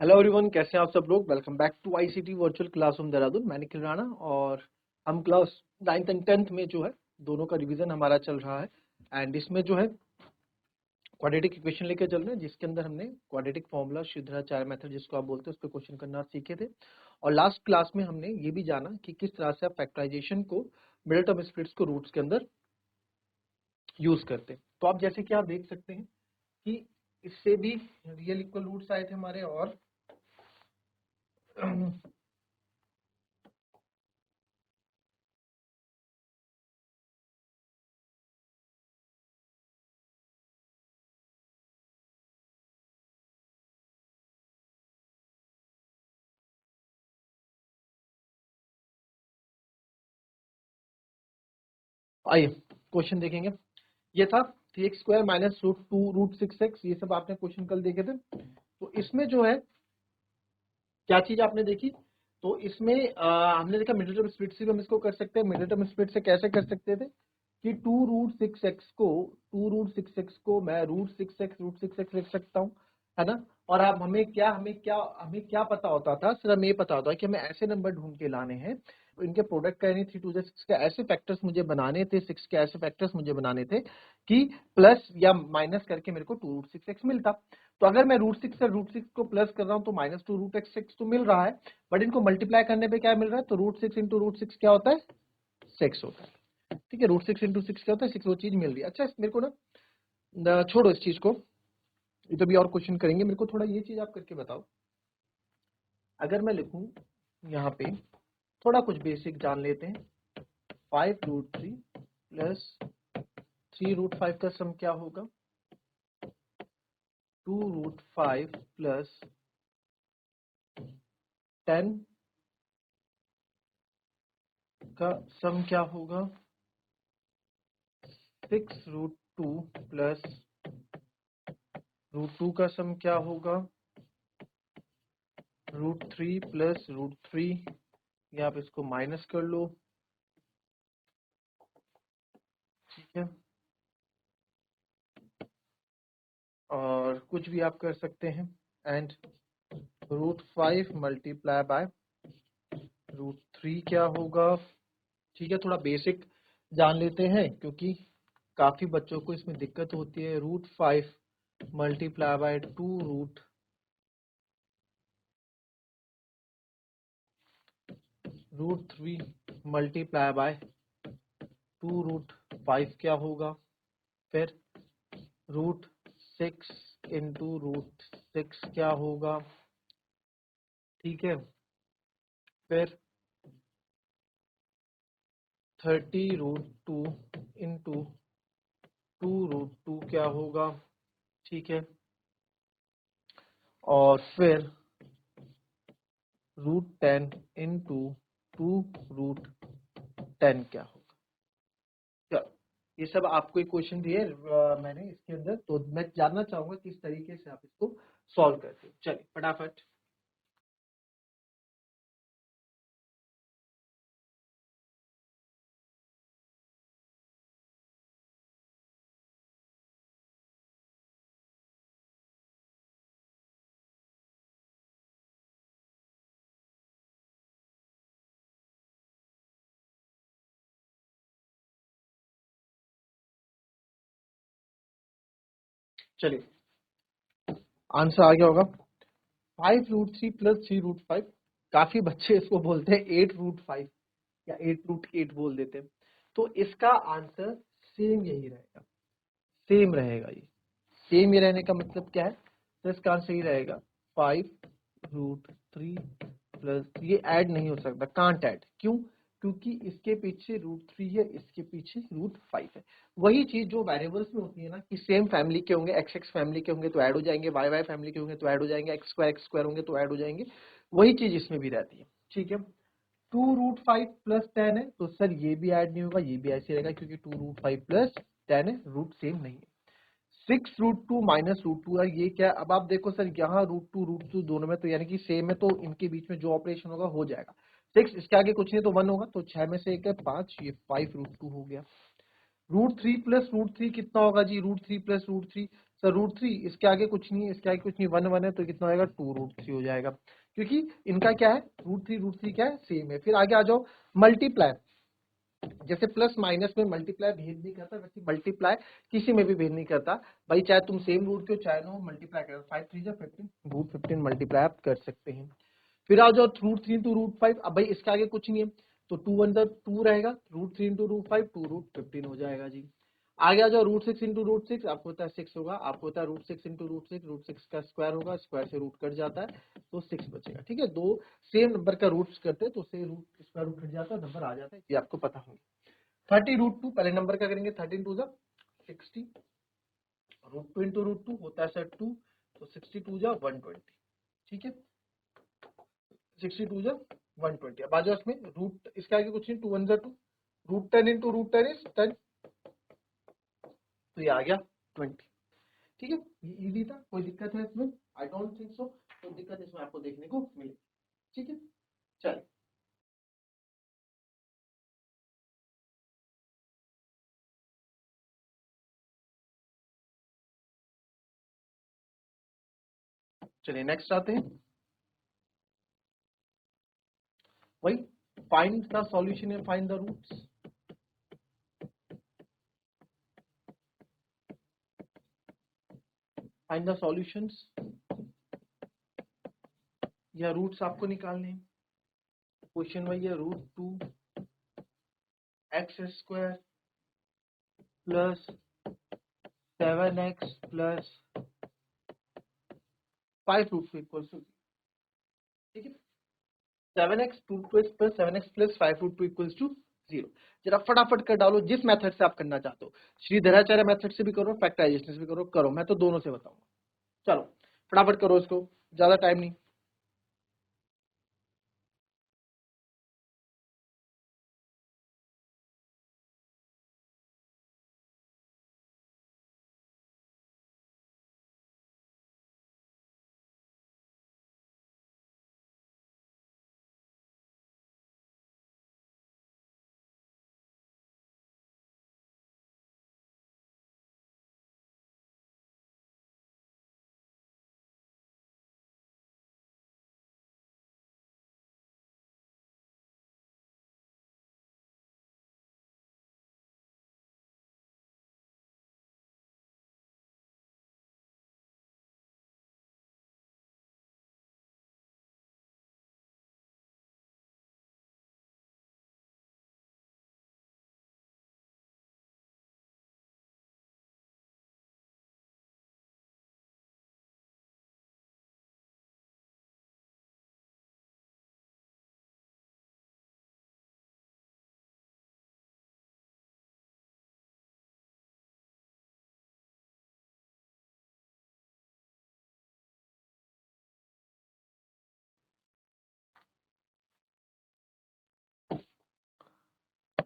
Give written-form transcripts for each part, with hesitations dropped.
Hello everyone, कैसे हैं आप सब लोग। Welcome back to ICT virtual classroom Dehradun. मैं निखिल राणा और हम क्लास 9th एंड 10th में जो है दोनों का रिवीजन हमारा चल रहा है। एंड इसमें जो है क्वाड्रेटिक इक्वेशन लेकर चल रहे हैं, जिसके अंदर हमने क्वाड्रेटिक फॉर्मूला, श्रीधराचार्य मेथड जिसको आप बोलते हैं, उस पर क्वेश्चन करना सीखे थे। और लास्ट क्लास में हमने ये भी जाना कि किस तरह से आप फैक्टराइजेशन को मिडिल टर्म स्प्लिट्स को रूट्स के अंदर यूज करते हैं। तो आप जैसे कि आप देख सकते हैं कि इससे भी रियल इक्वल रूट्स आए थे हमारे, और आइए क्वेश्चन देखेंगे। ये था 3x² माइनस √2 √6x। ये सब आपने क्वेश्चन कल देखे थे। तो इसमें जो है क्या चीज आपने देखी, तो इसमें हमने देखा मिडिल टर्म स्प्लिट से भी हम इसको कर सकते हैं। मिडिल टर्म स्प्लिट से कैसे कर सकते थे कि 2√6x को मैं √6x लिख सकता हूँ, है ना। और अब हमें क्या पता होता था, सिर्फ हमें ये पता होता है कि हमें ऐसे नंबर ढूंढ के लाने हैं, इनके प्रोडक्ट का यानी 3 2 6 के ऐसे फैक्टर्स मुझे बनाने थे, 6 के ऐसे फैक्टर्स मुझे बनाने थे कि प्लस या माइनस करके मेरे को 2√6x मिलता। तो अगर मैं √6 से √6 को प्लस कर रहा हूँ तो -2√x6 तो मिल रहा है, बट इनको मल्टीप्लाई करने पे क्या मिल रहा है, तो √6 इंटू √6 क्या होता है, 6 होता है। ठीक है, √6 इंटू 6 क्या होता है, 6। वो चीज मिल रही है। अच्छा, मेरे को ना छोड़ो इस चीज को, ये तो भी और क्वेश्चन करेंगे। मेरे को थोड़ा ये चीज आप करके बताओ। अगर मैं लिखूं यहाँ पे, थोड़ा कुछ बेसिक जान लेते हैं। 5√3 प्लस 3√5 का सम क्या होगा, 2√5 प्लस 10 का सम क्या होगा, 6√2 प्लस √2 का सम क्या होगा, √3 प्लस √3। या आप इसको माइनस कर लो, ठीक है, और कुछ भी आप कर सकते हैं। एंड √5 मल्टीप्लाई बाय √3 क्या होगा। ठीक है, थोड़ा बेसिक जान लेते हैं क्योंकि काफी बच्चों को इसमें दिक्कत होती है। √5 मल्टीप्लाई बाय √3 मल्टीप्लाई बाय 2√5 क्या होगा, फिर √6 इंटू √6 क्या होगा, ठीक है, फिर 30√2 इंटू 2√2 क्या होगा, ठीक है, और फिर √10 इंटू 2√10 क्या होगा। चलो, ये सब आपको एक क्वेश्चन दिए मैंने इसके अंदर, तो मैं जानना चाहूंगा किस तरीके से आप इसको सॉल्व करते हो। चलिए फटाफट। चलिए, आंसर आ गया होगा 5√3 प्लस 3√5। काफी बच्चे इसको बोलते हैं 8√5 या 8√8 बोल देते हैं। तो इसका आंसर सेम यही रहेगा, सेम रहेगा। ये सेम ये रहने का मतलब क्या है, तो इसका आंसर ही रहेगा 5√3 प्लस, ये ऐड नहीं हो सकता, कांट ऐड। क्यों, क्योंकि इसके पीछे √3 है, इसके पीछे √5 है। वही चीज जो वेरिएबल्स में होती है ना, कि सेम फैमिली के होंगे, एक्स फैमिली के होंगे तो ऐड हो जाएंगे, वाई फैमिली के होंगे तो ऐड हो जाएंगे, x² होंगे तो ऐड हो जाएंगे। वही चीज इसमें भी रहती है। ठीक है, 2√5 प्लस 10 है, तो सर ये भी ऐड नहीं होगा, ये भी ऐसे रहेगा क्योंकि 2√5 प्लस 10 है, रूट सेम नहीं है। 6√2 माइनस √2 है, ये क्या है। अब आप देखो सर, यहाँ √2 दोनों में तो यानी कि सेम है, तो इनके बीच में जो ऑपरेशन होगा हो जाएगा। 6 इसके आगे कुछ नहीं तो 1 होगा, तो 6 में से एक है 5, ये 5√2 हो गया। √3 प्लस √3 कितना होगा जी, √3 प्लस √3, सर √3 इसके आगे कुछ नहीं है, इसके आगे कुछ नहीं, 1 1 है तो कितना होगा 2√3 हो जाएगा, क्योंकि इनका क्या है √3 क्या है सेम है। फिर आगे आ जाओ मल्टीप्लाई, जैसे प्लस माइनस में मल्टीप्लाई भेद नहीं करता वैसे मल्टीप्लाई किसी में भी भेद नहीं करता भाई, चाहे तुम सेम रूट के हो चाहे नो मल्टीप्लाई करो, 5 3 15 √15 मल्टीप्लाई आप कर सकते हैं। फिर आ जाओ √3 into √5, अब भाई इसके आगे कुछ नहीं है तो 2 1 2 रहेगा, √3 into √5 2√15 हो जाएगा जी। आगे आ जाओ √6 into √6, आपको होता है 6 होगा, आपको होता है √6 into √6 का स्क्वायर होगा, स्क्वायर से रूट कट जाता है तो 6 बचेगा। ठीक है, दो सेम नंबर का रूट्स करते हैं तो उससे रूट स्क्वायर रूट कट जाता है, नंबर आ जाता है, ये आपको पता होगा। 30√2 पहले नंबर का करेंगे, 13 2 60, √2 into √2 होता है सर 2, तो 62 120। ठीक है, 62 120। अब आ जाओ इसमें रूट, इसके आगे कुछ नहीं, 2 1 2, √10 into √10 इज 10, तो ये आ गया 20। ठीक है, ये इजी था, कोई दिक्कत है इसमें? आई डोंट थिंक सो कोई दिक्कत इसमें आपको देखने को मिले। ठीक है, चलिए चलिए नेक्स्ट आते हैं, वही find the solution and find the roots. Find the solutions या रूट्स आपको निकालने हैं। क्वेश्चन वही है, √2x² plus 7x plus 5√2 equals to, ठीक है, 7x 2x plus 7x plus 5√2 equals to 0। जरा फटाफट कर डालो जिस मेथड से आप करना चाहते हो, श्रीधराचार्य मेथड से भी करो, फैक्टराइजेशन से भी करो, मैं तो दोनों से बताऊंगा। चलो फटाफट करो इसको, ज्यादा टाइम नहीं।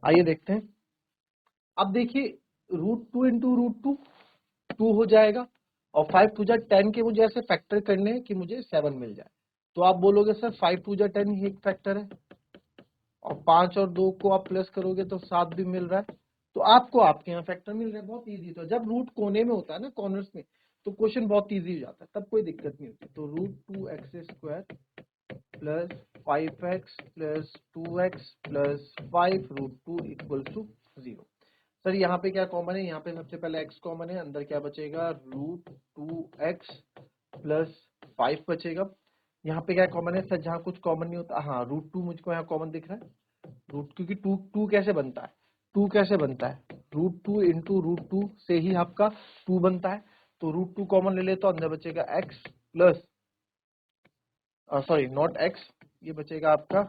आइए देखते हैं, अब देखिए √2 इंटू √2 2 हो जाएगा, और 5 2 10 के मुझे ऐसे फैक्टर करने हैं कि मुझे 7 मिल जाए, तो आप बोलोगे सर 5 2 10 ही एक फैक्टर है, और 5 और 2 को आप प्लस करोगे तो 7 भी मिल रहा है, तो आपको आपके यहाँ फैक्टर मिल रहा है। बहुत इजी, तो जब रूट कोने में होता है ना, कॉर्नर्स में, तो क्वेश्चन बहुत इजी हो जाता है, तब कोई दिक्कत नहीं होती। तो √2x² plus 5x plus 2x plus 5√2 equal to 0। Sir यहाँ पे क्या कॉमन है, यहाँ पे सबसे पहले x कॉमन है, अंदर क्या बचेगा √2x प्लस 5 बचेगा। यहाँ पे क्या कॉमन है सर, जहाँ कुछ कॉमन नहीं होता, हाँ √2 मुझको यहाँ कॉमन दिख रहा है, रूट, क्योंकि टू टू कैसे बनता है, टू कैसे बनता है, √2 इंटू √2 से ही आपका 2 बनता है, तो √2 कॉमन ले ले तो अंदर बचेगा x plus, sorry not x, ये बचेगा आपका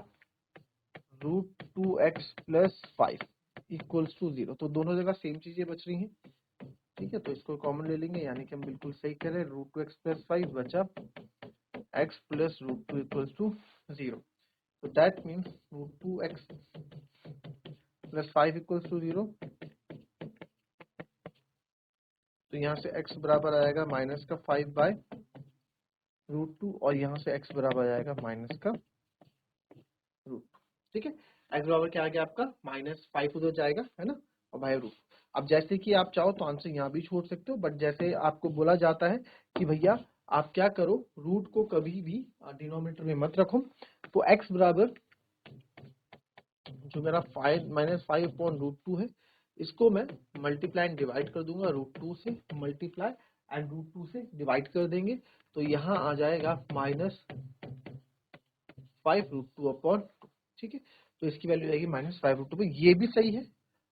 √2x प्लस 5 इक्वल्स टू 0। तो दोनों जगह सेम चीजें बच रही हैं, ठीक है, तो इसको कॉमन ले लेंगे, यानी कि हम बिल्कुल सही करें, √2x प्लस 5 बचा x plus √2 equals to 0। So that means √2x plus 5 equals to 0, तो यहाँ से x बराबर आएगा माइनस का 5 बाय √2, और यहाँ से x बराबर आएगा माइनस का √2। ठीक है, x बराबर क्या आ गया आपका -5 उधर जाएगा है ना, और बाय √2। अब जैसे कि आप चाहो तो आंसर यहाँ भी छोड़ सकते हो, बट जैसे आपको बोला जाता है कि भैया आप क्या करो, रूट को कभी भी डिनोमिनेटर में मत रखो। तो x बराबर जो मेरा 5 - 5/√2 है, इसको मैं मल्टीप्लाई एंड डिवाइड कर दूंगा, √2 से मल्टीप्लाई एंड √2 से डिवाइड कर देंगे, तो यहाँ आ जाएगा -5√2/2। ठीक है, तो इसकी वैल्यू आएगी -5√2। ये भी सही है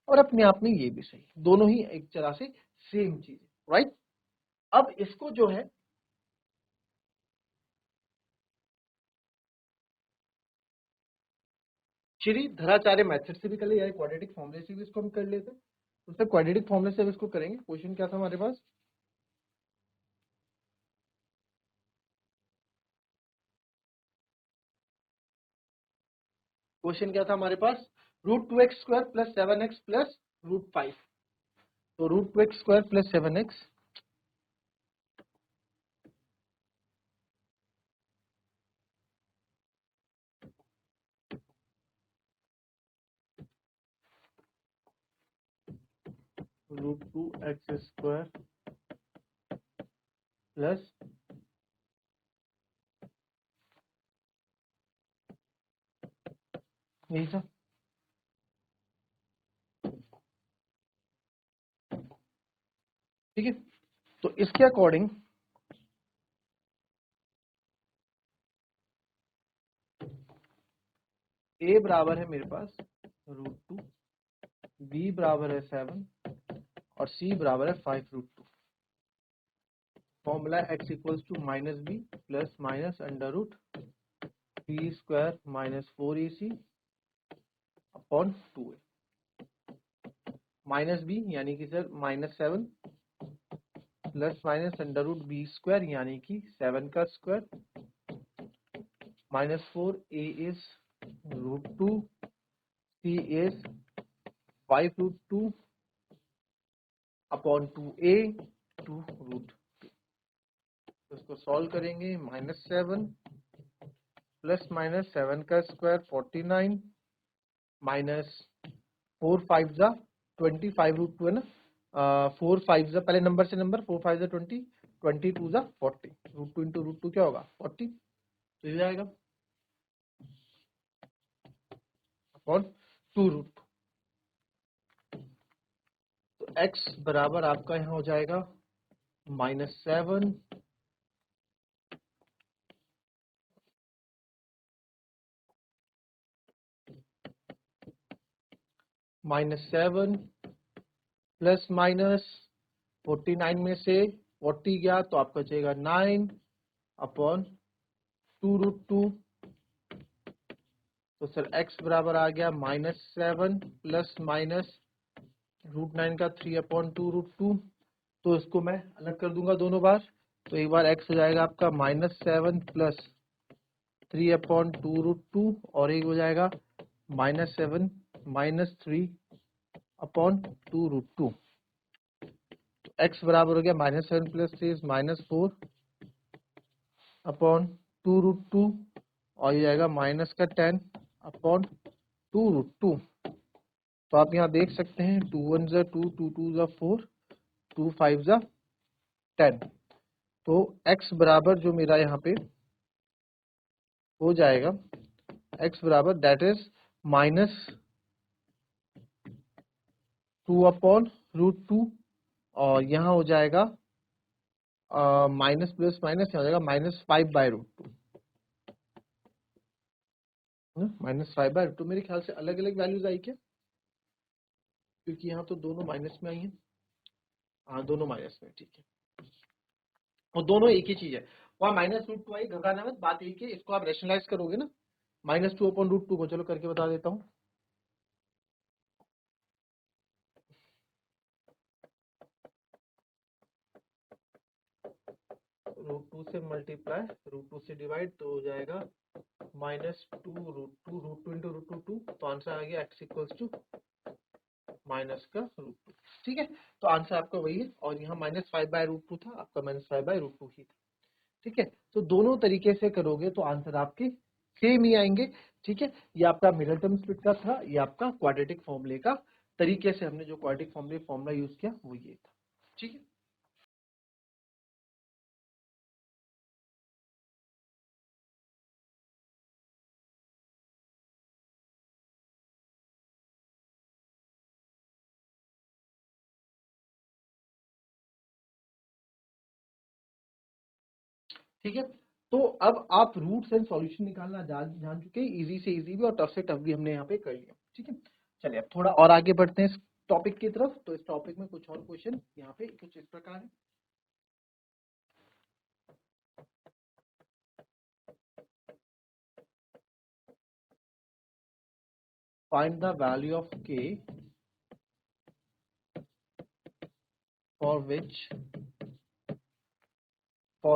और अपने आप में ये भी सही है, दोनों ही एक तरह से सेम चीज है, राइट। अब इसको जो है श्री धराचार्य मेथड से भी कर ले, या क्वाड्रेटिक फॉर्मूले से भी इसको हम कर लेते हैं। तो सर क्वाड्रेटिक फॉर्मूले से अब इसको करेंगे। क्वेश्चन क्या था हमारे पास, क्वेश्चन क्या था हमारे पास, √2x² + 7x + √5। तो √2x² + 7x √2x² प्लस यही था। ठीक है, तो इसके अकॉर्डिंग a बराबर है मेरे पास √2, b बराबर है 7 और c बराबर है 5√2। Formula x equals to -b plus minus √b² - 4ac upon 2a। -b यानी कि सर -7 प्लस माइनस √b² यानी कि 7 का square -4a is √2, c is 5√2 upon 2a two √2। इसको सॉल्व करेंगे, -7 प्लस माइनस 7 का स्क्वायर 49 माइनस 4 5 जा 25√2 है ना, 4 5 जा पहले नंबर से नंबर 4 5 जा 20, 22 जा 40, √2 इंटू √2 क्या होगा 40, तो ये आएगा अपॉन 2√2। तो x बराबर आपका यहाँ हो जाएगा -7 प्लस माइनस 49 में से 40 गया तो आपका बचेगा 9 अपॉन 2√2। तो सर x बराबर आ गया -7 प्लस माइनस √9 का 3/2√2। तो इसको मैं अलग कर दूंगा दोनों बार, तो एक बार x हो जाएगा आपका -7 प्लस 3/2√2 और एक हो जाएगा -7 -3/2√2। तो x बराबर हो गया -7 प्लस 3 -4/2√2 और ये जाएगा -10/2√2। तो आप यहाँ देख सकते हैं 2 1 जा 2, 2 2 जा 4, 2 5 जा 10। तो x बराबर जो मेरा यहाँ पे हो जाएगा, x बराबर दैट इज -2/√2 और यहाँ हो जाएगा माइनस प्लस माइनस हो जाएगा -5/√2, -5/√2। मेरे ख्याल से अलग अलग वैल्यूज आई क्या, क्योंकि यहाँ तो दोनों माइनस में आई हैं। हाँ दोनों माइनस में, ठीक है, और दोनों एक ही चीज है। वहाँ -√2 आई, घबराना मत, बात एक है, इसको आप रेशनलाइज करोगे ना, -2/√2 को चलो करके बता देता हूँ। √2 से मल्टीप्लाई √2 से डिवाइड तो हो जाएगा -2√2, √2 इंटू √2, तो आंसर आ गया x इक्वल्स टू -√2। ठीक है, तो आंसर आपका वही है, और यहाँ -5/√2 था, आपका -5/√2 ही था। ठीक है, तो दोनों तरीके से करोगे तो आंसर आपके सेम ही आएंगे। ठीक है, ये आपका मिडल टर्म स्प्लिट का था, ये आपका क्वाड्रेटिक फॉर्मूले का तरीके से हमने जो क्वाड्रेटिक फॉर्मूला यूज किया वो ये था। ठीक है, ठीक है। तो अब आप रूट्स एंड सॉल्यूशन निकालना जान चुके हैं, इजी से इजी भी और टफ से टफ भी हमने यहाँ पे कर लिया। ठीक है, चलिए अब थोड़ा और आगे बढ़ते हैं इस टॉपिक की तरफ। तो इस टॉपिक में कुछ और क्वेश्चन यहाँ पे कुछ इस प्रकार है। Find the value of k for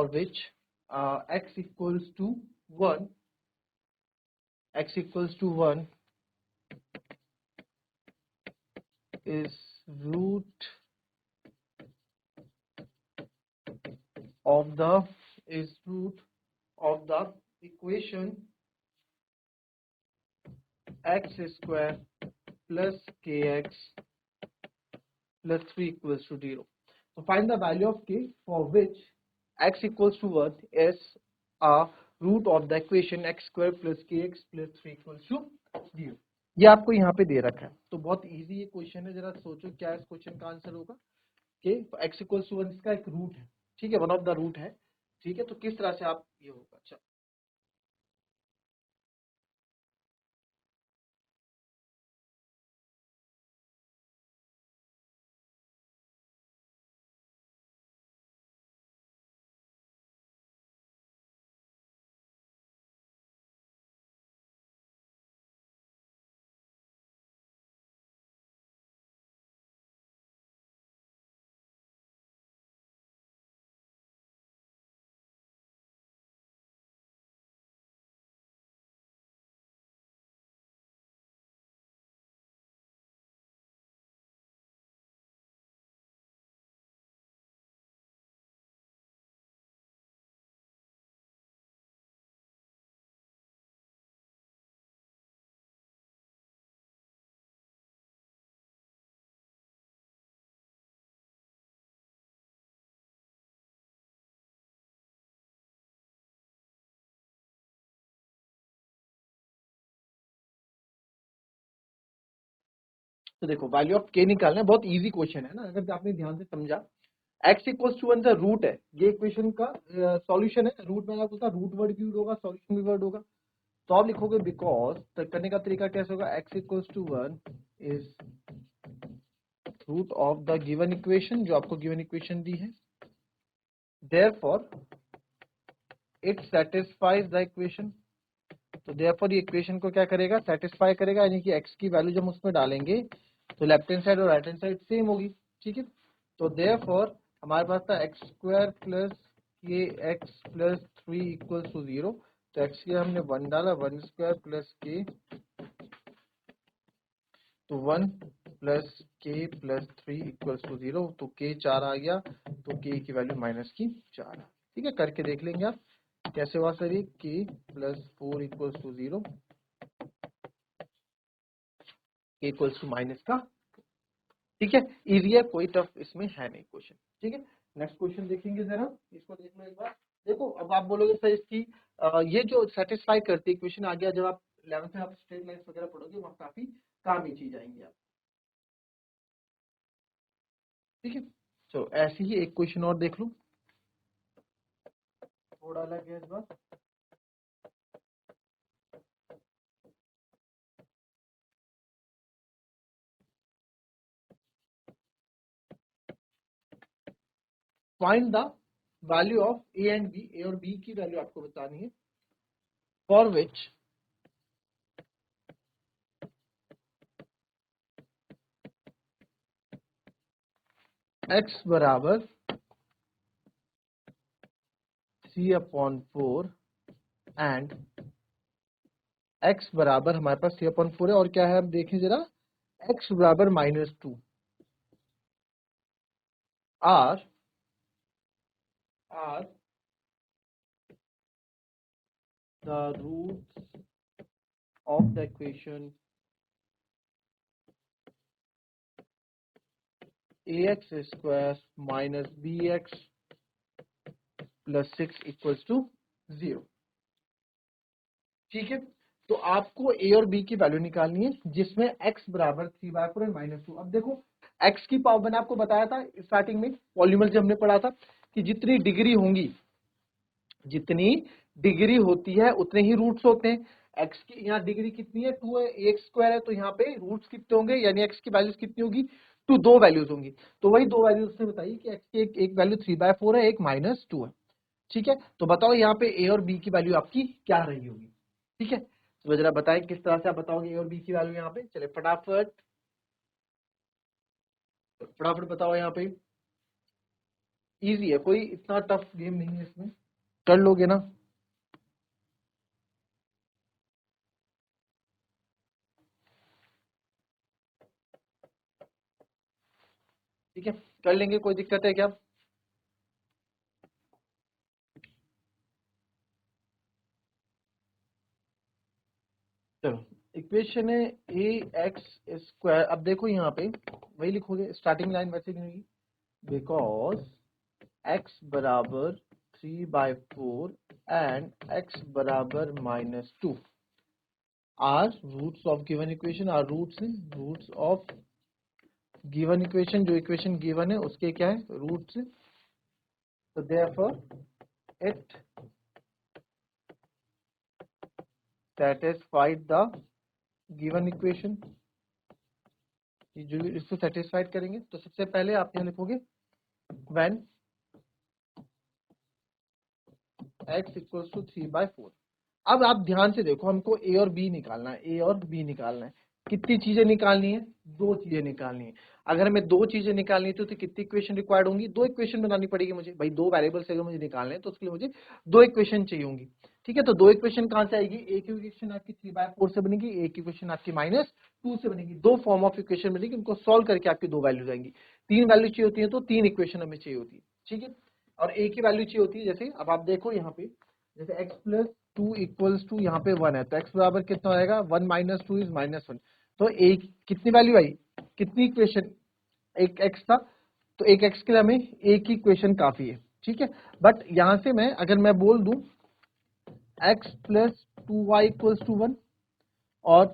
which x equals to 1 is root of the equation x square plus kx plus 3 equals to 0. So find the value of k for which x equals to 1 is a root of the equation x square plus kx plus 3 equals to 0. ये आपको यहाँ पे दे रखा है, तो बहुत easy ये question है। जरा सोचो क्या इस क्वेश्चन का आंसर होगा कि x इक्वल्स टू 1 इसका एक रूट है, ठीक है, वन ऑफ द रूट है। ठीक है, तो किस तरह से आप ये होगा। अच्छा, तो देखो वैल्यू ऑफ k निकालना है, बहुत इजी क्वेश्चन है ना, अगर आपने ध्यान से समझा। x इक्वल्स टू 1 का रूट है, ये इक्वेशन का सॉल्यूशन है। रूट में आपको रूट वर्ड भी होगा, सॉल्यूशन भी वर्ड होगा। तो आप लिखोगे बिकॉज, तो करने का तरीका कैसे होगा, x equals to 1 is root of the given equation, जो आपको गिवन इक्वेशन दी है। Therefore it satisfies the equation, तो देयरफॉर ये इक्वेशन को क्या करेगा, सेटिस्फाई करेगा, यानी कि x की वैल्यू जब उसमें डालेंगे तो लेफ्ट हैंड साइड और राइट हैंड साइड सेम होगी। ठीक है, तो देयरफॉर हमारे पास था एक्स स्क्वायर प्लस के एक्स प्लस 3 इक्वल्स टू 0। तो x के हमने 1 डाला, 1 स्क्वायर प्लस के, तो 1 प्लस के प्लस 3 इक्वल्स टू 0। तो k 4 आ गया, तो k की वैल्यू माइनस की 4। ठीक है, करके देख लेंगे आप कैसे हुआ सर ये, k plus 4 equals to 0, k equals to minus का। ठीक है, इजी है, कोई टफ इसमें है नहीं क्वेश्चन। ठीक है, नेक्स्ट क्वेश्चन देखेंगे जरा, इसको देख लो एक बार। देखो अब आप बोलोगे सर इसकी ये जो सेटिस्फाई करती है इक्वेशन आ गया, जब आप 11th में आप स्ट्रेट लाइन्स वगैरह पढ़ोगे वहाँ काफी काम ही चीज आएंगे आप। ठीक है, तो ऐसे ही एक क्वेश्चन और देख लो, थोड़ा अलग है इस बार। Find the value of A and B, A और बी की वैल्यू आपको बतानी है, फॉर विच x बराबर 3/4 एंड x बराबर हमारे पास 3/4 है, और क्या है हम देखें जरा, x बराबर -2 are the roots of the equation ax square minus bx plus 6 equals to 0। ठीक है, तो आपको a और b की वैल्यू निकालनी है जिसमें x बराबर 3/4 एंड -2। अब देखो x की पावर, मैंने आपको बताया था स्टार्टिंग में पॉलीमर जब हमने पढ़ा था कि जितनी डिग्री होंगी, जितनी डिग्री होती है उतने ही रूट्स होते हैं। x की यहाँ डिग्री कितनी है 2 है, एक्स स्क्वायर है, तो यहाँ पे रूट्स कितने होंगे, यानी x की वैल्यूज कितनी होगी 2, दो वैल्यूज होंगी। तो वही दो वैल्यूज से बताइए कि x की एक वैल्यू 3/4 है, एक -2 है। ठीक है, तो बताओ यहाँ पे a और b की वैल्यू आपकी क्या रही होगी। ठीक है, तो जरा बताएं किस तरह से आप बताओगे a और b की वैल्यू यहाँ पे। चले फटाफट फटाफट बताओ यहाँ पे। इजी है, कोई इतना टफ गेम नहीं है इसमें, कर लोगे ना। ठीक है, कर लेंगे, कोई दिक्कत है क्या। चलो, इक्वेशन है ए एक्स स्क्वायर। अब देखो यहाँ पे वही लिखोगे, स्टार्टिंग लाइन वैसे नहीं होगी, बिकॉज एक्स बराबर 3/4 एंड एक्स बराबर -2 are roots of given equation. Are roots of given equation, जो इक्वेशन गिवन है उसके क्या है रूट्स। तो therefore it satisfied the given equation. जो इसको सेटिस्फाइड करेंगे, तो सबसे पहले आप यहाँ लिखोगे व्हेन x इक्वल्स टू 3/4। अब आप ध्यान से देखो, हमको a और b निकालना है, a और b निकालना है। कितनी चीजें निकालनी है, दो चीजें निकालनी है। अगर हमें दो चीजें निकालनी है तो कितनी इक्वेशन रिक्वायर्ड होंगी, दो इक्वेशन बनानी पड़ेगी मुझे भाई। दो वेरिएबल्स अगर मुझे निकालने हैं तो उसके लिए मुझे दो इक्वेशन चाहिए होंगी। ठीक है, तो दो इक्वेशन कहां से आएगी, एक इक्वेशन आपकी 3/4 से बनेगी, एक इक्वेशन आपकी -2 से बनेगी। दो फॉर्म ऑफ इक्वेशन बनेगी, उनको सॉल्व करके आपकी दो वैल्यूज आएंगी। तीन वैल्यू चाहिए होती है तो तीन इक्वेशन हमें चाहिए होती है। ठीक है, और एक ही वैल्यू चाहिए होती है। जैसे अब आप देखो यहाँ पे, जैसे x प्लस 2 इक्वल्स टू यहाँ पे 1 है, तो x बराबर कितना आएगा 1 - 2 इज -1। तो एक कितनी वैल्यू आई, कितनी इक्वेशन, एक x था, तो एक x के लिए हमें एक ही इक्वेशन काफी है। ठीक है, बट यहां से मैं अगर मैं बोल दूं x plus 2y equals to 1 और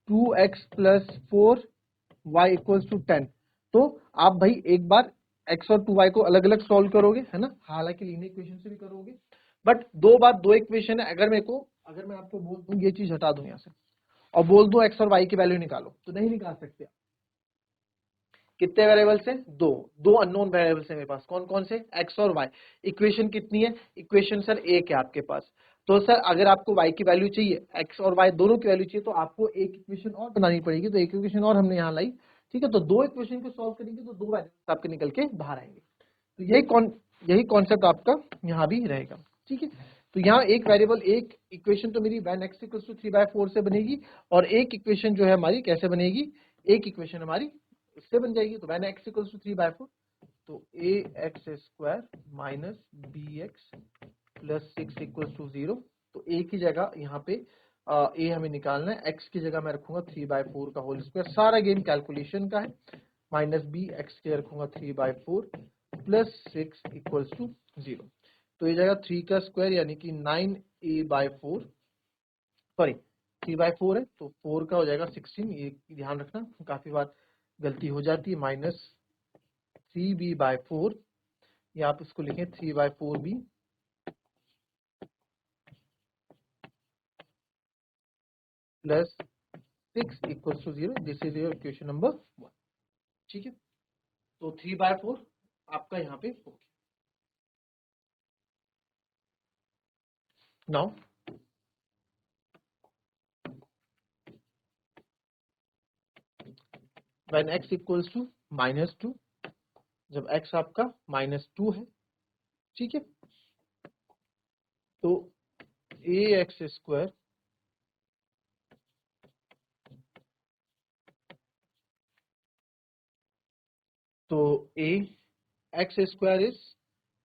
2x plus 4y equals to 10, तो आप भाई एक बार x और 2y को अलग अलग सॉल्व करोगे, है ना, हालांकि लीनियर इक्वेशन से भी करोगे, बट दो बार दो इक्वेशन है। अगर मैं आपको बोल दूं ये चीज हटा दूं यहाँ से और बोल दूं x और y की वैल्यू निकालो, तो नहीं निकाल सकते। कितने वेरिएबल्स हैं, दो दो अननोन वेरिएबल्स हैं मेरे पास, कौन कौन से, x और y। इक्वेशन कितनी है, इक्वेशन सर एक है आपके पास। तो सर अगर आपको y की वैल्यू चाहिए, x और y दोनों की वैल्यू चाहिए, तो आपको एक इक्वेशन और बनानी पड़ेगी। तो एक इक्वेशन और हमने यहाँ लाई। ठीक है, तो दो इक्वेशन को सॉल्व करेंगे तो दो वेरिएबल्स आपके निकल के बाहर आएंगे। तो यही कॉन्सेप्ट आपका यहाँ भी रहेगा। ठीक है, तो यहाँ एक वेरिएबल, एक इक्वेशन तो मेरी व्हेन x इक्वल्स टू 3/4 से बनेगी, और एक इक्वेशन जो है हमारी कैसे बनेगी, एक इक्वेशन हमारी इससे बन जाएगी। तो व्हेन x इक्वल्स टू 3/4, तो ax square minus bx plus 6 equals to 0। तो a की जगह यहाँ पे a हमें निकालना है, x की जगह मैं रखूंगा 3/4 का होल स्क्वायर। सारा गेम कैलकुलेशन का है। माइनस बी एक्स के रखूंगा 3/4 प्लस 6 इक्वल्स टू 0। तो ये जाएगा 3 का स्क्वायर यानी कि 9a/4, सॉरी 3/4 है तो 4 का हो जाएगा 16। ये ध्यान रखना, काफी बार गलती हो जाती है। माइनस 3b/4, या आप इसको लिखें 3/4b plus 6 equals to 0। This is your equation number 1। ठीक है, तो 3/4 आपका यहाँ पे हो गया। Now when x equals to -2, जब x आपका -2 है, ठीक है, तो ax स्क्वायर तो a x स्क्वायर इज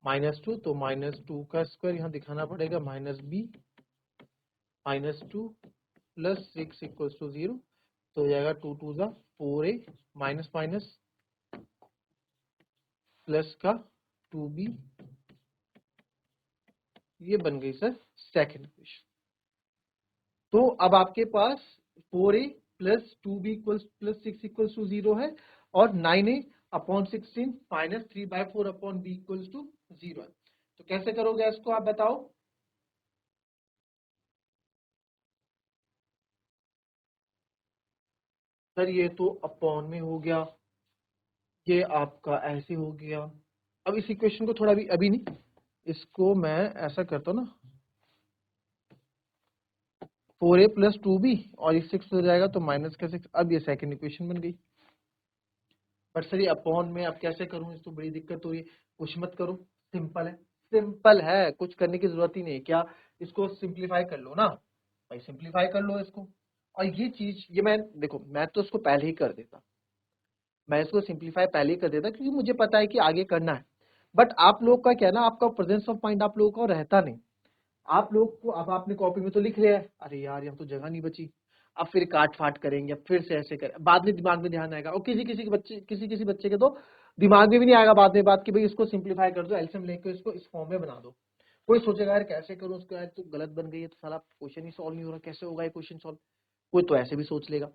-2, तो -2 का स्क्वायर यहाँ दिखाना पड़ेगा, minus b -2 plus 6 equals to 0। तो हो जाएगा 2 2 ज़ा 4a, माइनस माइनस प्लस का 2b, ये बन गई सर सेकेंड इक्वेशन। तो अब आपके पास 4a plus 2b plus 6 equals to 0 है और 9a upon 16 minus 3/4 upon b equals to 0 है। तो कैसे करोगे इसको आप बताओ? सर ये तो अपॉन में हो गया, ये आपका ऐसे हो गया। अब इस इक्वेशन को थोड़ा भी अभी नहीं, इसको मैं ऐसा करता हूँ ना, 4a प्लस 2b और ये 6 हो जाएगा तो माइनस का 6। अब ये सेकंड इक्वेशन बन गई। बट सर ये अपॉन में अब कैसे करूं, इस तो बड़ी दिक्कत हो रही है। कुछ मत करो, सिंपल है, सिंपल है, कुछ करने की जरूरत ही नहीं है। क्या, इसको सिंप्लीफाई कर लो ना भाई, सिंप्लीफाई कर लो इसको। और ये चीज, ये मैं देखो, मैं तो इसको पहले ही कर देता, मैं इसको सिंप्लीफाई पहले ही कर देता क्योंकि मुझे पता है कि आगे करना है। बट आप लोग का क्या है ना, आपका प्रेजेंस ऑफ माइंड आप लोगों का रहता नहीं। आप लोग को अब आपने कॉपी में तो लिख लिया है, अरे यार यहाँ तो जगह नहीं बची, अब फिर काट फाट करेंगे, फिर से ऐसे करें, बाद में दिमाग में ध्यान आएगा। और किसी बच्चे के तो दिमाग में भी नहीं आएगा बाद में बात कि भाई इसको सिंप्लीफाई कर दो, एलसीएम लेके इसको इस फॉर्म में बना दो। कोई सोचेगा यार कैसे करूं उसको, यार तो गलत बन गई है, तो साला क्वेश्चन ही सॉल्व नहीं हो रहा, कैसे होगा ये क्वेश्चन सॉल्व। कोई तो ऐसे भी सोच लेगा।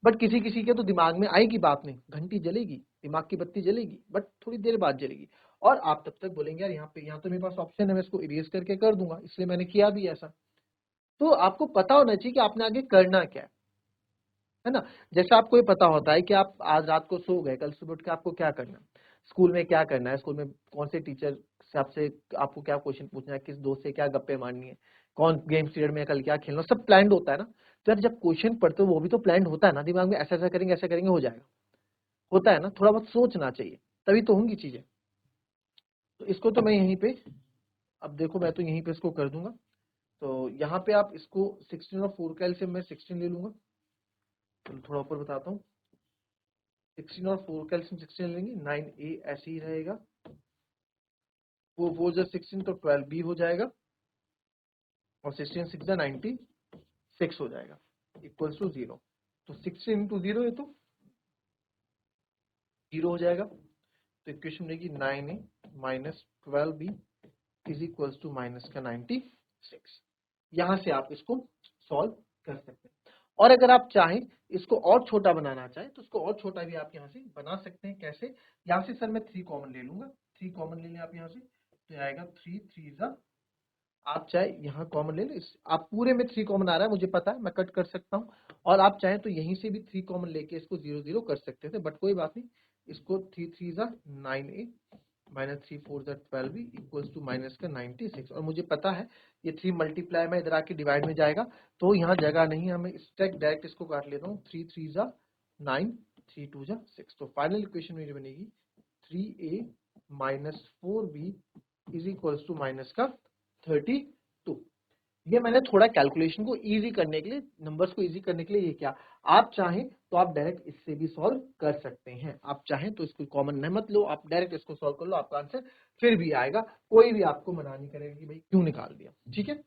बट किसी किसी के तो दिमाग में आएगी बात, नहीं घंटी जलेगी, दिमाग की बत्ती जलेगी, बट थोड़ी देर बाद जलेगी। और आप तब तक बोलेंगे यार यहाँ तो मेरे पास ऑप्शन है, मैं इसको इरेज करके कर दूंगा, इसलिए मैंने किया भी ऐसा। तो आपको पता होना चाहिए कि आपने आगे करना क्या है ना। जैसे आपको ये पता होता है कि आप आज रात को सो गए, कल सुबह उठ के आपको क्या करना है, स्कूल में क्या करना है, स्कूल में कौन से टीचर से आपसे आपको क्या क्वेश्चन पूछना है, किस दोस्त से क्या गप्पे मारनी है, कौन गेम पीरियड में कल क्या खेलना, सब प्लान्ड होता है ना। तो यार जब क्वेश्चन पढ़ते हो वो भी तो प्लान्ड होता है ना, दिमाग में ऐसा ऐसा करेंगे हो जाएगा, होता है ना, थोड़ा बहुत सोचना चाहिए, तभी तो होंगी चीजें। तो इसको तो मैं यहीं पे, अब देखो मैं तो यहीं पे इसको कर दूंगा। तो यहाँ पे आप इसको 16 और 4 का एलसीएम मैं 16 ले लूंगा। तो थोड़ा ऊपर बताता हूँ, 16 और 4 का एलसीएम 16 लेंगे, 9a ऐसे ही रहेगा, वो जो 16 तो 12b हो जाएगा और 16 6 96 हो जाएगा इक्वल्स टू 0। तो 16 इंटू 0 है तो 0 हो जाएगा। तो इक्वेशन रहेगी 9a minus 12b is equals to minus का 96। यहां से आप इसको सॉल्व कर सकते हैं। और अगर आप चाहें इसको और छोटा बनाना चाहें तो इसको और छोटा भी आप यहाँ से बना सकते हैं। कैसे, यहाँ से सर मैं 3 कॉमन ले लूंगा, 3 कॉमन ले लें आप यहाँ से, तो आएगा 3 3 जा, आप चाहे यहाँ कॉमन ले लें, आप पूरे में 3 कॉमन आ रहा है मुझे पता है, मैं कट कर सकता हूँ। और आप चाहें तो यहीं से भी 3 कॉमन लेके इसको 0 0 कर सकते थे, बट कोई बात नहीं। इसको 3 3 जा 9a माइनस 3 4 जा 12b इक्वल्स टू माइनस का 96। और मुझे पता है ये 3 मल्टीप्लाई में इधर आके डिवाइड में जाएगा, तो यहाँ जगह नहीं है, मैं डायरेक्ट इसको काट लेता हूँ। 3 3 जा 9, 3 2 जा 6। तो फाइनल इक्वेशन मेरी बनेगी 3a minus 4b is equals to minus का 32। ये मैंने थोड़ा कैलकुलेशन को इजी करने के लिए, नंबर्स को इजी करने के लिए ये क्या, आप चाहें तो आप डायरेक्ट इससे भी सॉल्व कर सकते हैं, आप चाहें तो इसको कॉमन न मत लो, आप डायरेक्ट इसको सॉल्व कर लो, आपका आंसर फिर भी आएगा, कोई भी आपको मना नहीं करेगा कि भाई क्यों निकाल दिया। ठीक है,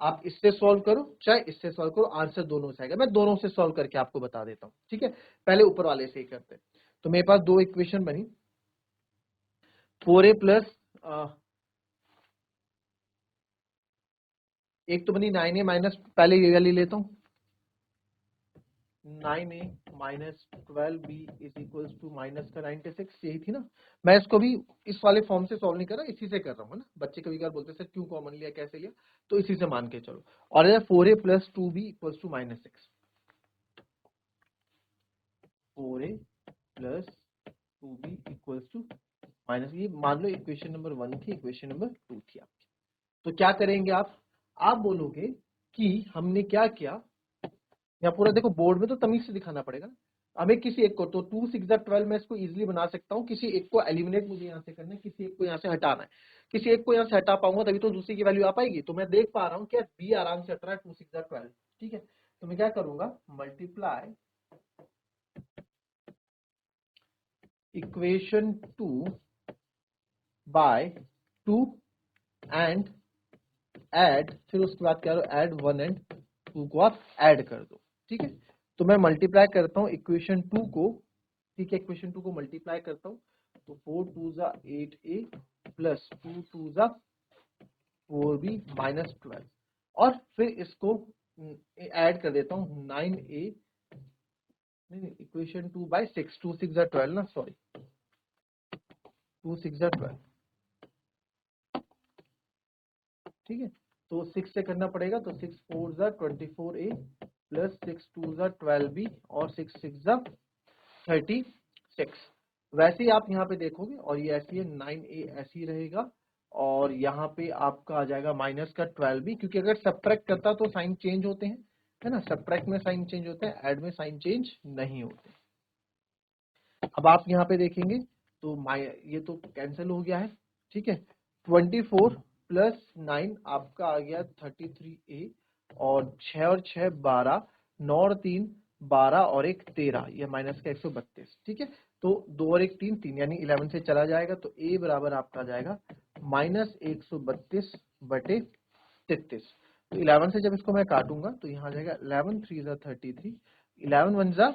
आप इससे सॉल्व करो चाहे इससे सॉल्व करो, आंसर दोनों से आएगा। मैं दोनों से सॉल्व करके आपको बता देता हूँ। ठीक है, पहले ऊपर वाले से ही करते हैं। तो मेरे पास दो इक्वेशन बनी, 4a प्लस एक तो बनी 9a माइनस, पहले ये वाली लेता हूँ, 9a minus 12b is equals to minus का 96, यही थी ना। मैं इसको भी इस वाले फॉर्म से सॉल्व नहीं कर रहा, इसी से कर रहा हूँ ना। बच्चे कभी कभार बोलते सर क्यों कॉमन लिया, कैसे लिया, तो इसी से मान के चलो। और 4a plus 2b equals to minus 6, 4a plus 2b equals to minus, ये मान लो इक्वेशन नंबर 1 थी, इक्वेशन नंबर 2 थी आपकी। तो क्या करेंगे आप बोलोगे कि हमने क्या किया, यहाँ पूरा देखो, बोर्ड में तो तमीज से दिखाना पड़ेगा ना। हमें किसी एक को, तो 2 6 12 में इसको इजीली बना सकता हूँ, किसी एक को एलिमिनेट मुझे यहाँ से करना है, किसी एक को यहाँ से हटाना है। किसी एक को यहाँ से हटा पाऊंगा तभी तो दूसरी की वैल्यू आ पाएगी। तो मैं देख पा रहा हूँ कि बी आराम से हट रहा है, 2 6 12। ठीक है, तो मैं क्या करूंगा, multiply equation 2 by 2 and add, फिर उसके बाद क्या, ऐड 1 एंड 2 को आप ऐड कर दो। ठीक है, तो मैं मल्टीप्लाई करता हूँ इक्वेशन 2 को, ठीक है, इक्वेशन 2 को मल्टीप्लाई करता हूँ, तो 4 2 ज़ा 8a प्लस 2 2 ज़ा 4b माइनस 12 और फिर इसको ऐड कर देता हूँ 9a इक्वेशन 2 बाई 6 2 6 ज़ा 12 ना सॉरी 2 6 ज़ा 12 ठीक है। तो 6 से करना पड़ेगा तो 6 4 ज़ा 24a प्लस 6 2 ज़ा 12b और 6 6 ज़ा 36। वैसे ही आप यहाँ पे देखोगे और ये ऐसी है 9a ऐसी ही रहेगा और यहाँ पे आपका आ जाएगा माइनस का 12b क्योंकि अगर सब्ट्रैक्ट करता तो साइन चेंज होते हैं है ना, सब्ट्रैक्ट में साइन चेंज होते हैं, ऐड में साइन चेंज नहीं होते। अब आप यहाँ पे देखेंगे तो ये तो कैंसिल हो गया है ठीक है। 24 प्लस 9 आपका आ गया 33a और 6 और 6 12 9 और 3 12 और 1 13 ये माइनस का 132 ठीक है। तो 2 और 1 3 3 यानी 11 से चला जाएगा तो a बराबर आपका आ जाएगा माइनस 132 बटे 33। तो 11 से जब इसको मैं काटूंगा तो यहाँ आ जाएगा 11 3 ज़ा 33 11 1 ज़ा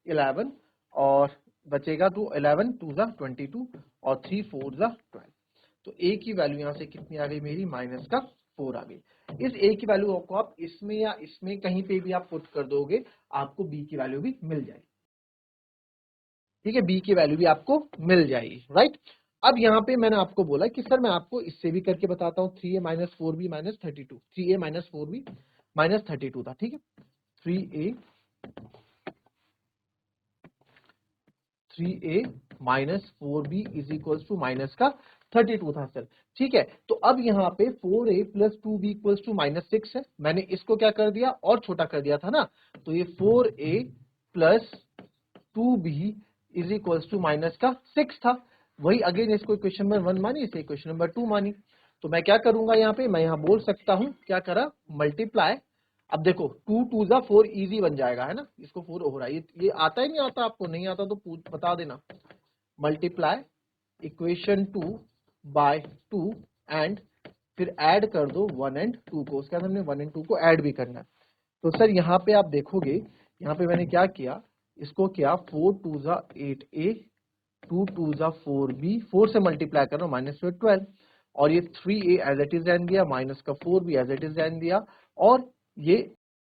11 और बचेगा तो 11 2 ज़ा 22 और 3 4 ज़ा 12। तो a की वैल्यू यहाँ से कितनी आ गई मेरी माइनस का 4 आ गई। इस a की वैल्यू को आप इसमें या इसमें कहीं पे भी आप पुट कर दोगे आपको b की वैल्यू भी मिल जाएगी ठीक है, b की वैल्यू भी आपको मिल जाएगी राइट। अब यहाँ पे मैंने आपको बोला कि सर मैं आपको इससे भी करके बताता हूँ 3a minus 4b minus 32 3a minus 4b minus 32 था ठीक है। 3a minus 4b is equals to minus का 32 था सर ठीक है। तो अब यहाँ पे 4a plus 2b equals to minus 6 है, मैंने इसको क्या कर दिया और छोटा कर दिया था ना, तो ये 4a plus 2b is equals to minus का 6 था। वही अगेन इसको इक्वेशन नंबर 1 मानी, इसे इक्वेशन नंबर 2 मानी। तो मैं क्या करूंगा यहाँ पे, मैं यहाँ बोल सकता हूँ क्या करा मल्टीप्लाई। अब देखो 2 2 ज़ा 4 इजी बन जाएगा है ना, इसको 4 हो रहा है, ये आता ही नहीं आता, आपको नहीं आता तो बता देना। मल्टीप्लाई इक्वेशन 2 बाय 2 एंड फिर ऐड कर दो 1 एंड 2 को, उसके बाद हमने 1 एंड 2 को ऐड भी करना है। तो सर यहाँ पे आप देखोगे, यहाँ पे मैंने क्या किया, इसको किया 4 2 ज़ा 8a 2 2 ज़ा 4b 4 से मल्टीप्लाई कर रहा हूँ माइनस 12 और ये 3a एज इट इज रहने दिया, माइनस का 4b एज इट इज रहने दिया और ये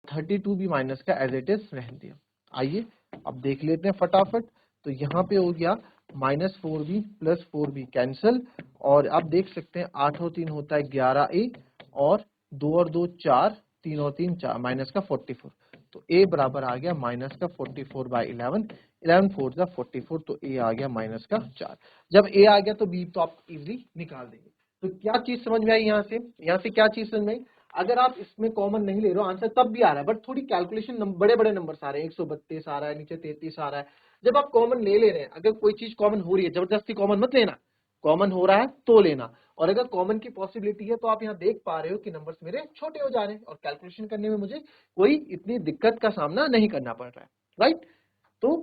32 भी माइनस का एज इट इज रहने दिया। आइए अब देख लेते हैं फटाफट। तो यहाँ पे हो गया minus 4b plus 4b cancel और आप देख सकते हैं 8 और 3 होता है 11a और 2 और 2 4 3 और 3 4 माइनस का 44। तो a बराबर आ गया माइनस का 44 बाई 11 11 4 ज़ा 44 तो a आ गया माइनस का 4। जब a आ गया तो b तो आप इजीली निकाल देंगे। तो क्या चीज समझ में आई यहाँ से क्या चीज समझ में आई, अगर आप इसमें कॉमन नहीं ले रहे हो आंसर तब भी आ रहा है, बट थोड़ी कैलकुलेशन बड़े बड़े नंबर्स आ रहे हैं, 132 आ रहा है, नीचे 33 आ रहा है। जब आप कॉमन ले रहे हैं, अगर कोई चीज कॉमन हो रही है, जबरदस्ती कॉमन मत लेना, कॉमन हो रहा है तो लेना, और अगर कॉमन की पॉसिबिलिटी है तो आप यहाँ देख पा रहे हो कि नंबर्स मेरे छोटे हो जा रहे हैं और कैलकुलेशन करने में मुझे कोई इतनी दिक्कत का सामना नहीं करना पड़ रहा है राइट। तो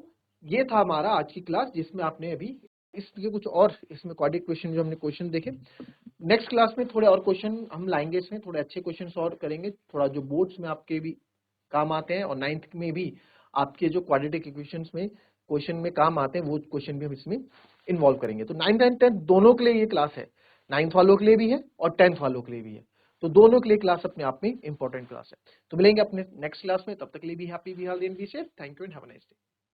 ये था हमारा आज की क्लास जिसमें आपने अभी इसके कुछ और इसमें क्वाड्रेटिक क्वेश्चन जो हमने क्वेश्चन देखे। नेक्स्ट क्लास में थोड़े और क्वेश्चन हम लाएंगे, इसमें थोड़े अच्छे क्वेश्चन सॉल्व करेंगे, थोड़ा जो बोर्ड्स में आपके भी काम आते हैं और 9th में भी आपके जो क्वाड्रेटिक इक्वेशंस में क्वेश्चन में काम आते हैं वो क्वेश्चन भी हम इसमें इन्वॉल्व करेंगे। तो 9th एंड 10th दोनों के लिए ये क्लास है, 9th वालों के लिए भी है और 10th वालों के लिए भी है, तो दोनों के लिए क्लास अपने आप में इंपॉर्टेंट क्लास है। तो मिलेंगे अपने नेक्स्ट क्लास में, तब तक के लिए भी happy, be healthy and be safe. Thank you and have a nice day.